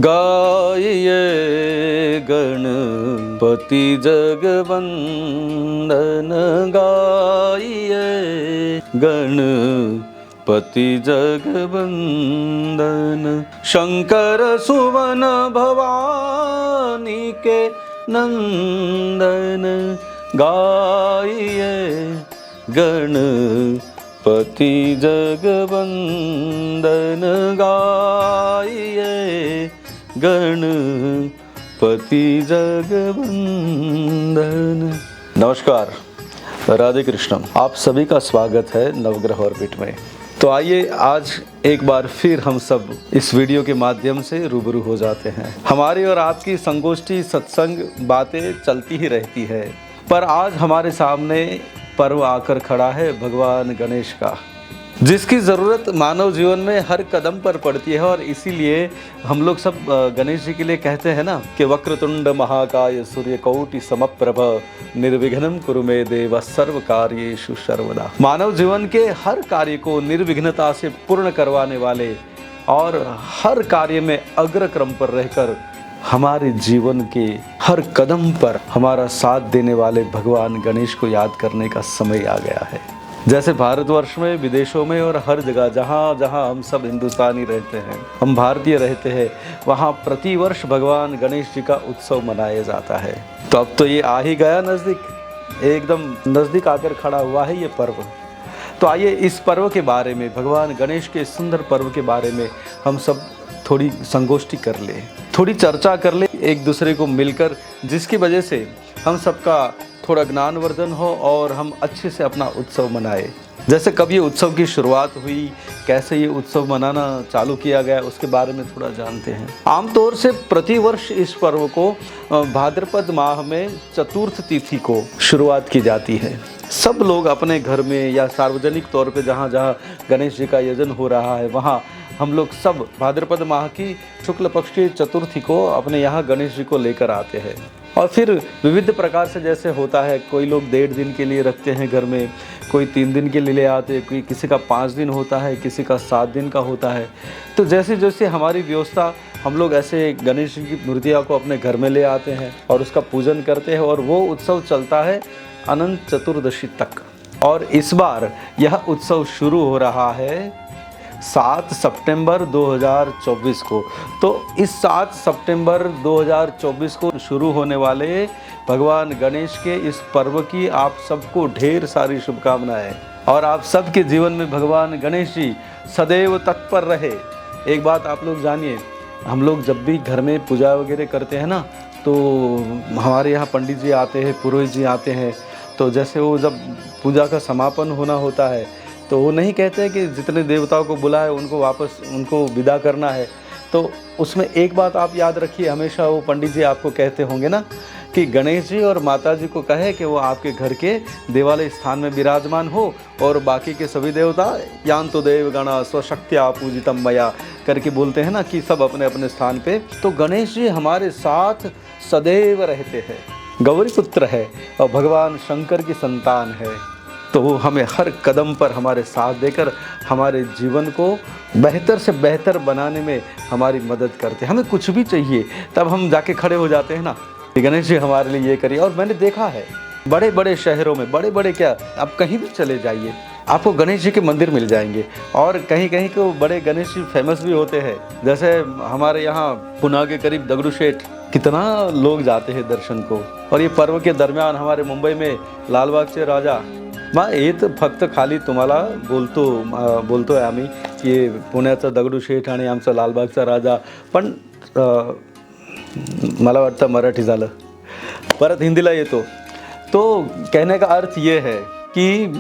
गाइए गणपति जगवंदन, गाइए गणपति जगवंदन। शंकर सुवन भवानी के नंदन, गाइए गणपति जगवंदन, गाइए गणपति जगवंदन। नमस्कार, राधे कृष्णम। आप सभी का स्वागत है नवग्रह ऑर्बिट में। तो आइए आज एक बार फिर हम सब इस वीडियो के माध्यम से रूबरू हो जाते हैं। हमारी और आपकी संगोष्ठी सत्संग बातें चलती ही रहती है, पर आज हमारे सामने पर्व आकर खड़ा है भगवान गणेश का, जिसकी ज़रूरत मानव जीवन में हर कदम पर पड़ती है। और इसीलिए हम लोग सब गणेश जी के लिए कहते हैं ना कि वक्रतुंड महाकाय सूर्यकोटि समप्रभ निर्विघ्नं कुरु मे देव सर्व कार्येषु सर्वदा। मानव जीवन के हर कार्य को निर्विघ्नता से पूर्ण करवाने वाले और हर कार्य में अग्रक्रम पर रहकर हमारे जीवन के हर कदम पर हमारा साथ देने वाले भगवान गणेश को याद करने का समय आ गया है। जैसे भारतवर्ष में, विदेशों में और हर जगह जहाँ जहाँ हम सब हिंदुस्तानी रहते हैं, हम भारतीय रहते हैं, वहाँ प्रतिवर्ष भगवान गणेश जी का उत्सव मनाया जाता है। तो अब तो ये आ ही गया नज़दीक, एकदम नज़दीक आकर खड़ा हुआ है ये पर्व। तो आइए इस पर्व के बारे में, भगवान गणेश के सुंदर पर्व के बारे में हम सब थोड़ी संगोष्ठी कर ले, थोड़ी चर्चा कर ले एक दूसरे को मिलकर, जिसकी वजह से हम सबका थोड़ा ज्ञानवर्धन हो और हम अच्छे से अपना उत्सव मनाए। जैसे कब ये उत्सव की शुरुआत हुई, कैसे ये उत्सव मनाना चालू किया गया, उसके बारे में थोड़ा जानते हैं। आमतौर से प्रतिवर्ष इस पर्व को भाद्रपद माह में चतुर्थ तिथि को शुरुआत की जाती है। सब लोग अपने घर में या सार्वजनिक तौर पे जहाँ जहाँ गणेश जी का यजन हो रहा है, वहाँ हम लोग सब भाद्रपद माह की शुक्ल पक्ष की चतुर्थी को अपने यहाँ गणेश जी को लेकर आते हैं। और फिर विविध प्रकार से जैसे होता है, कोई लोग 1.5 दिन के लिए रखते हैं घर में, कोई 3 दिन के लिए ले आते हैं, कोई किसी का 5 दिन होता है, किसी का 7 दिन का होता है। तो जैसे जैसे हमारी व्यवस्था, हम लोग ऐसे गणेश जी की मूर्तियाँ को अपने घर में ले आते हैं और उसका पूजन करते हैं, और वो उत्सव चलता है अनंत चतुर्दशी तक। और इस बार यह उत्सव शुरू हो रहा है 7 सितंबर 2024 को। तो इस 7 सितंबर 2024 को शुरू होने वाले भगवान गणेश के इस पर्व की आप सबको ढेर सारी शुभकामनाएं, और आप सबके जीवन में भगवान गणेश जी सदैव तत्पर रहे। एक बात आप लोग जानिए, हम लोग जब भी घर में पूजा वगैरह करते हैं ना, तो हमारे यहाँ पंडित जी आते हैं, पुरोहित जी आते हैं। तो जैसे वो जब पूजा का समापन होना होता है, तो वो नहीं कहते हैं कि जितने देवताओं को बुलाए उनको वापस उनको विदा करना है। तो उसमें एक बात आप याद रखिए, हमेशा वो पंडित जी आपको कहते होंगे ना कि गणेश जी और माता जी को कहे कि वो आपके घर के देवालय स्थान में विराजमान हो, और बाकी के सभी देवता यान्तो देवगणा स्वशक्त्या पूजितम मया करके बोलते हैं ना कि सब अपने अपने स्थान पे। तो गणेश जी हमारे साथ सदैव रहते हैं, गौरी पुत्र है और भगवान शंकर की संतान है। तो वो हमें हर कदम पर हमारे साथ देकर हमारे जीवन को बेहतर से बेहतर बनाने में हमारी मदद करते हैं। हमें कुछ भी चाहिए तब हम जाके खड़े हो जाते हैं ना, गणेश जी हमारे लिए ये करिए। और मैंने देखा है बड़े बड़े शहरों में, बड़े बड़े क्या, आप कहीं भी चले जाइए आपको गणेश जी के मंदिर मिल जाएंगे। और कहीं कहीं को बड़े गणेश जी फेमस भी होते हैं। जैसे हमारे यहाँ पुणे के करीब दगड़ू शेठ, कितना लोग जाते हैं दर्शन को। और ये पर्व के दरम्यान हमारे मुंबई में लालबागचे राजा, मग येत फक्त खाली तुम्हाला बोलतोय आम्ही की पुण्याचा दगडूशेठ आणि आमचा लालबागचा राजा, पण मला वाटतं मराठी झालं, परत हिंदीला येतो। तो कहने का अर्थ ये है कि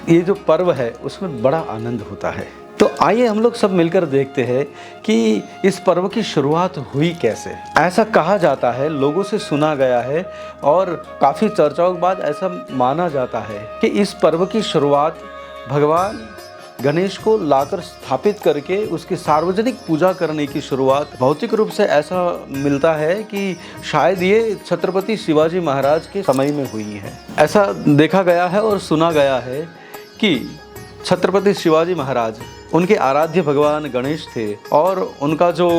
ये जो पर्व है उसमें बड़ा आनंद होता है। तो आइए हम लोग सब मिलकर देखते हैं कि इस पर्व की शुरुआत हुई कैसे। ऐसा कहा जाता है, लोगों से सुना गया है और काफ़ी चर्चाओं के बाद ऐसा माना जाता है कि इस पर्व की शुरुआत भगवान गणेश को लाकर स्थापित करके उसकी सार्वजनिक पूजा करने की शुरुआत भौतिक रूप से ऐसा मिलता है कि शायद ये छत्रपति शिवाजी महाराज के समय में हुई है। ऐसा देखा गया है और सुना गया है कि छत्रपति शिवाजी महाराज, उनके आराध्य भगवान गणेश थे और उनका जो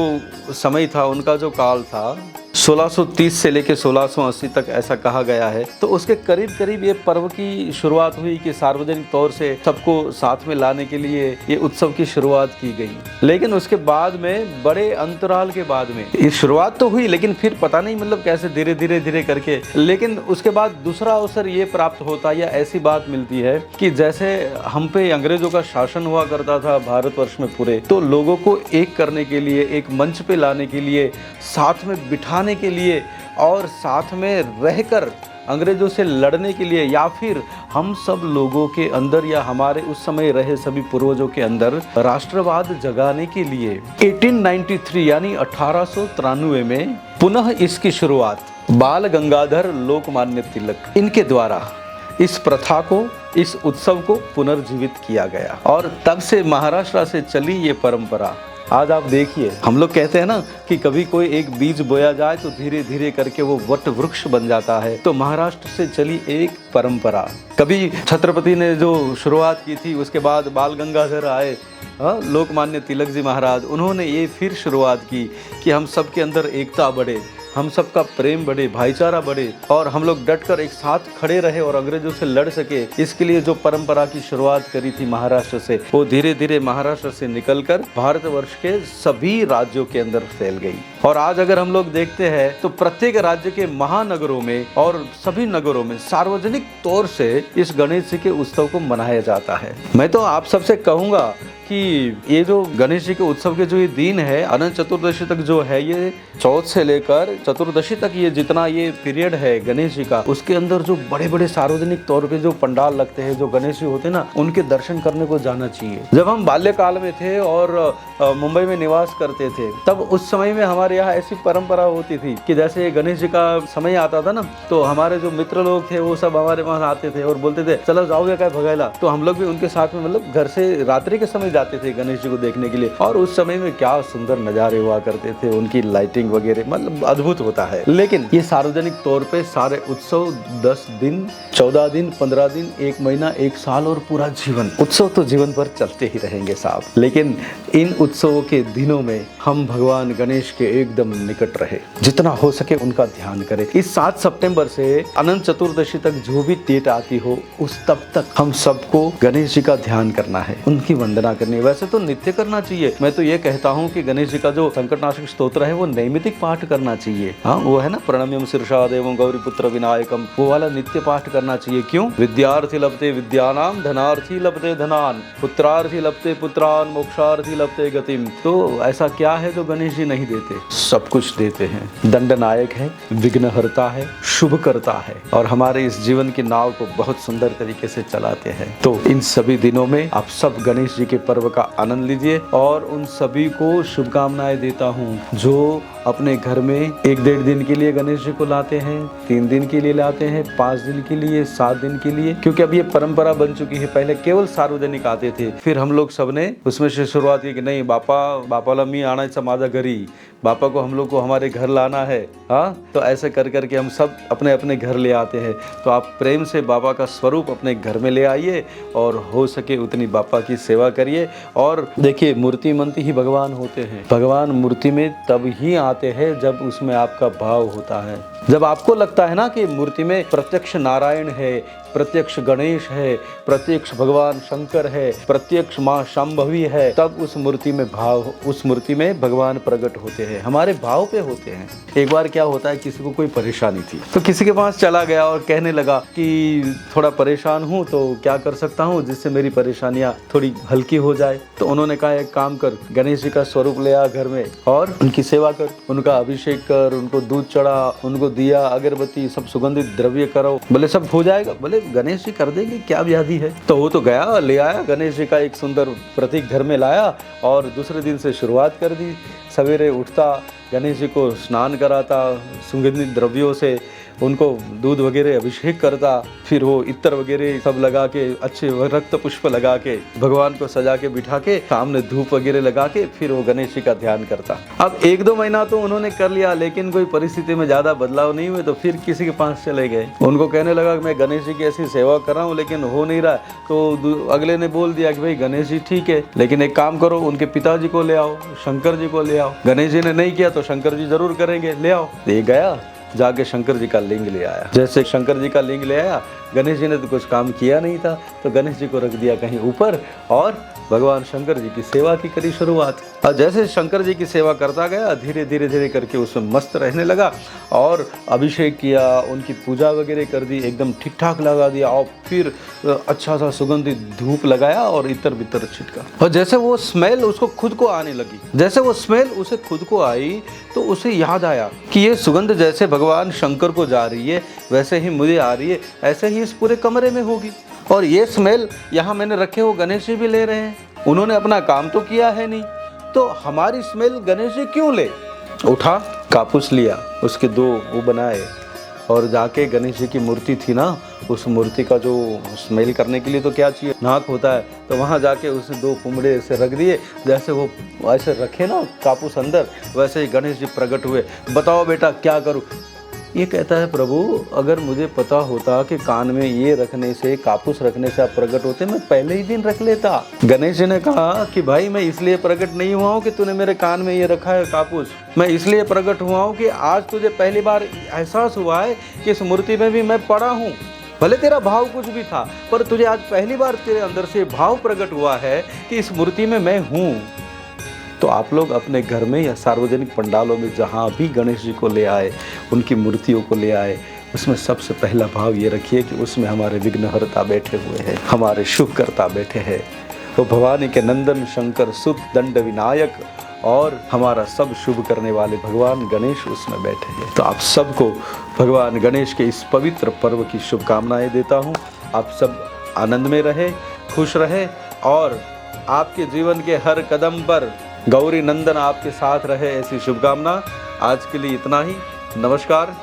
समय था, उनका जो काल था 1630 से लेकर 1680 तक ऐसा कहा गया है। तो उसके करीब करीब ये पर्व की शुरुआत हुई कि सार्वजनिक तौर से सबको साथ में लाने के लिए ये उत्सव की शुरुआत की गई। लेकिन उसके बाद में बड़े अंतराल के बाद में ये शुरुआत तो हुई, लेकिन फिर पता नहीं मतलब कैसे धीरे धीरे करके, लेकिन उसके बाद दूसरा अवसर ये प्राप्त होता या ऐसी बात मिलती है कि जैसे हम पे अंग्रेजों का शासन हुआ करता था भारतवर्ष में पूरे, तो लोगों को एक करने के लिए, एक मंच पे लाने के लिए, साथ में बिठाने के लिए और साथ में रहकर अंग्रेजों से लड़ने के लिए, या फिर हम सब लोगों के अंदर या हमारे उस समय रहे सभी पूर्वजों के अंदर राष्ट्रवाद जगाने के लिए 1893 यानी 1893 में पुनः इसकी शुरुआत बाल गंगाधर लोकमान्य तिलक इनके द्वारा इस प्रथा को, इस उत्सव को पुनर्जीवित किया गया और तब से महाराष्ट्र से चली ये परंपरा। आज आप देखिए, हम लोग कहते हैं ना कि कभी कोई एक बीज बोया जाए तो धीरे धीरे करके वो वट वृक्ष बन जाता है। तो महाराष्ट्र से चली एक परंपरा, कभी छत्रपति ने जो शुरुआत की थी, उसके बाद बाल गंगाधर आए, लोकमान्य तिलक जी महाराज, उन्होंने ये फिर शुरुआत की कि हम सब के अंदर एकता बढ़े, हम सबका प्रेम बढ़े, भाईचारा बढ़े और हम लोग डटकर एक साथ खड़े रहे और अंग्रेजों से लड़ सके। इसके लिए जो परंपरा की शुरुआत करी थी महाराष्ट्र से, वो धीरे धीरे महाराष्ट्र से निकलकर भारतवर्ष के सभी राज्यों के अंदर फैल गई। और आज अगर हम लोग देखते हैं तो प्रत्येक राज्य के महानगरों में और सभी नगरों में सार्वजनिक तौर से इस गणेश जी के उत्सव को मनाया जाता है। मैं तो आप सबसे कहूँगा कि ये जो गणेश जी के उत्सव के जो ये दिन है, अनंत चतुर्दशी तक जो है, ये चौथ से लेकर चतुर्दशी तक ये जितना ये पीरियड है गणेश जी का, उसके अंदर जो बड़े बड़े सार्वजनिक तौर पे जो पंडाल लगते हैं, जो गणेश जी होते हैं ना, उनके दर्शन करने को जाना चाहिए। जब हम बाल्यकाल में थे और मुंबई में निवास करते थे, तब उस समय में हमारे यहाँ ऐसी परंपरा होती थी कि जैसे गणेश जी का समय आता था ना, तो हमारे जो मित्र लोग थे वो सब हमारे पास आते थे और बोलते थे चलो जाओगे क्या भगाइला, तो हम लोग भी उनके साथ में मतलब घर से रात्रि के समय जाते थे गणेश जी को देखने के लिए। और उस समय में क्या सुंदर नजारे हुआ करते थे, उनकी लाइटिंग वगैरह मतलब अद्भुत होता है। लेकिन ये सार्वजनिक तौर पे सारे उत्सव 10 दिन, 14 दिन, 15 दिन, 1 महीना, 1 साल और पूरा जीवन, उत्सव तो जीवन भर चलते ही रहेंगे साहब। लेकिन इन उत्सवों के दिनों में हम भगवान गणेश के एकदम निकट रहे, जितना हो सके उनका ध्यान करें। इस 7 सितंबर से अनंत चतुर्दशी तक जो भी डेट आती हो, उस तब तक हम सबको गणेश जी का ध्यान करना है, उनकी वंदना करनी है। वैसे तो नित्य करना चाहिए, मैं तो ये कहता हूँ कि गणेश जी का जो संकटनाशक स्तोत्र है वो नैमितिक पाठ करना चाहिए। हाँ, वो है ना, प्रणम्यम शीर्षा देवं गौरीपुत्र विनायकम, वो वाला नित्य पाठ करना चाहिए। क्यों? विद्यार्थी लभते विद्यानाम, धनार्थी लभते धनान, पुत्रार्थी लभते पुत्रान, मोक्षार्थी लभते गतिम। तो ऐसा क्या है जो गणेश जी नहीं देते? सब कुछ देते हैं। दंडनायक है, विघ्नहर्ता है, शुभ करता है और हमारे इस जीवन की नाव को बहुत सुंदर तरीके से चलाते हैं। तो इन सभी दिनों में आप सब गणेश जी के पर्व का आनंद लीजिए और उन सभी को शुभकामनाएं देता हूँ जो अपने घर में 1-1.5 दिन के लिए गणेश जी को लाते हैं, 3 दिन के लिए लाते हैं, 5 दिन के लिए, 7 दिन के लिए, क्योंकि अब ये परंपरा बन चुकी है। पहले केवल सार्वजनिक आते थे, फिर हम लोग सबने उसमें से शुरुआत की कि नहीं बापाला मी आणायचा माझा घरी, बापा को हम लोग को हमारे घर लाना है। हाँ, तो ऐसे कर करके हम सब अपने अपने घर ले आते हैं। तो आप प्रेम से बाबा का स्वरूप अपने घर में ले आइए और हो सके उतनी बापा की सेवा करिए। और देखिए, मूर्तिमंत ही भगवान होते हैं। भगवान मूर्ति में तब ही आते हैं जब उसमें आपका भाव होता है। जब आपको लगता है ना कि मूर्ति में प्रत्यक्ष नारायण है, प्रत्यक्ष गणेश है, प्रत्यक्ष भगवान शंकर है, प्रत्यक्ष माँ शांभवी है, तब उस मूर्ति में भाव, उस मूर्ति में भगवान प्रकट होते हैं, हमारे भाव पे होते हैं। एक बार क्या होता है, किसी को कोई परेशानी थी तो किसी के पास चला गया और कहने लगा कि थोड़ा परेशान हूँ तो क्या कर सकता हूँ जिससे मेरी परेशानियाँ थोड़ी हल्की हो जाए। तो उन्होंने कहा एक काम कर, गणेश जी का स्वरूप ले आ घर में और उनकी सेवा कर, उनका अभिषेक कर, उनको दूध चढ़ा, उनको दिया अगरबत्ती सब सुगंधित द्रव्य करो। बोले सब हो जाएगा? बोले गणेश जी कर देंगे, क्या व्याधि है। तो वो तो गया, ले आया गणेश जी का एक सुंदर प्रतीक घर में लाया और दूसरे दिन से शुरुआत कर दी। सवेरे उठता, गणेश जी को स्नान कराता सुगंधित द्रव्यों से उनको दूध वगैरह अभिषेक करता, फिर वो इत्र वगैरह सब लगा के अच्छे रक्त पुष्प लगा के भगवान को सजा के बिठा के सामने धूप वगैरह लगा के फिर वो गणेश जी का ध्यान करता। अब 1-2 महीना तो उन्होंने कर लिया, लेकिन कोई परिस्थिति में ज़्यादा बदलाव नहीं हुए तो फिर किसी के पास चले गए। उनको कहने लगा कि मैं गणेश जी की ऐसी सेवा कर रहा हूँ लेकिन हो नहीं रहा। तो अगले ने बोल दिया कि भाई गणेश जी ठीक है, लेकिन एक काम करो, उनके पिताजी को ले आओ, शंकर जी को ले आओ। गणेश जी ने नहीं किया तो शंकर जी जरूर करेंगे, ले आओ। ये गया, जाके शंकर जी का लिंग ले आया। जैसे शंकर जी का लिंग ले आया, गणेश जी ने तो कुछ काम किया नहीं था, तो गणेश जी को रख दिया कहीं ऊपर और भगवान शंकर जी की सेवा की करी शुरुआत। और जैसे शंकर जी की सेवा करता गया, धीरे धीरे धीरे करके उसमें मस्त रहने लगा और अभिषेक किया, उनकी पूजा वगैरह कर दी, एकदम ठीक ठाक लगा दिया और फिर अच्छा सा सुगंधित धूप लगाया और इतर बितर छिटका। और जैसे वो स्मेल उसको खुद को आने लगी, जैसे वो स्मेल उसे खुद को आई तो उसे याद आया कि ये सुगंध जैसे भगवान शंकर को जा रही है वैसे ही मुझे आ रही है, ऐसे ही इस पूरे कमरे में होगी। और ये स्मेल यहाँ मैंने रखे हो गणेश जी भी ले रहे हैं, उन्होंने अपना काम तो किया है नहीं, तो हमारी स्मेल गणेश जी क्यों ले। उठा, कापूस लिया, उसके 2 वो बनाए और जाके गणेश जी की मूर्ति थी ना, उस मूर्ति का जो स्मेल करने के लिए तो क्या चाहिए, नाक होता है, तो वहाँ जाके उसे 2 पुमड़े ऐसे रख दिए, जैसे वो ऐसे रखे ना कापूस अंदर, वैसे ही गणेश जी प्रकट हुए। बताओ बेटा क्या करूँ। ये कहता है प्रभु अगर मुझे पता होता कि कान में ये रखने से, कापूस रखने से आप प्रकट होते, मैं पहले ही दिन रख लेता। गणेश जी ने कहा कि भाई मैं इसलिए प्रकट नहीं हुआ हूँ कि तूने मेरे कान में ये रखा है कापूस, मैं इसलिए प्रकट हुआ हूँ कि आज तुझे पहली बार एहसास हुआ है कि इस मूर्ति में भी मैं पड़ा हूँ। भले तेरा भाव कुछ भी था, पर तुझे आज पहली बार तेरे अंदर से भाव प्रकट हुआ है कि इस मूर्ति में मैं हूँ। तो आप लोग अपने घर में या सार्वजनिक पंडालों में जहाँ भी गणेश जी को ले आए, उनकी मूर्तियों को ले आए, उसमें सबसे पहला भाव ये रखिए कि उसमें हमारे विघ्नहर्ता बैठे हुए हैं, हमारे शुभकर्ता बैठे हैं। तो भवानी के नंदन शंकर सुत दंड विनायक और हमारा सब शुभ करने वाले भगवान गणेश उसमें बैठे हैं। तो आप सबको भगवान गणेश के इस पवित्र पर्व की शुभकामनाएं देता हूँ। आप सब आनंद में रहे, खुश रहे और आपके जीवन के हर कदम पर गौरी नंदन आपके साथ रहे, ऐसी शुभकामना। आज के लिए इतना ही। नमस्कार,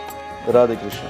राधे कृष्ण।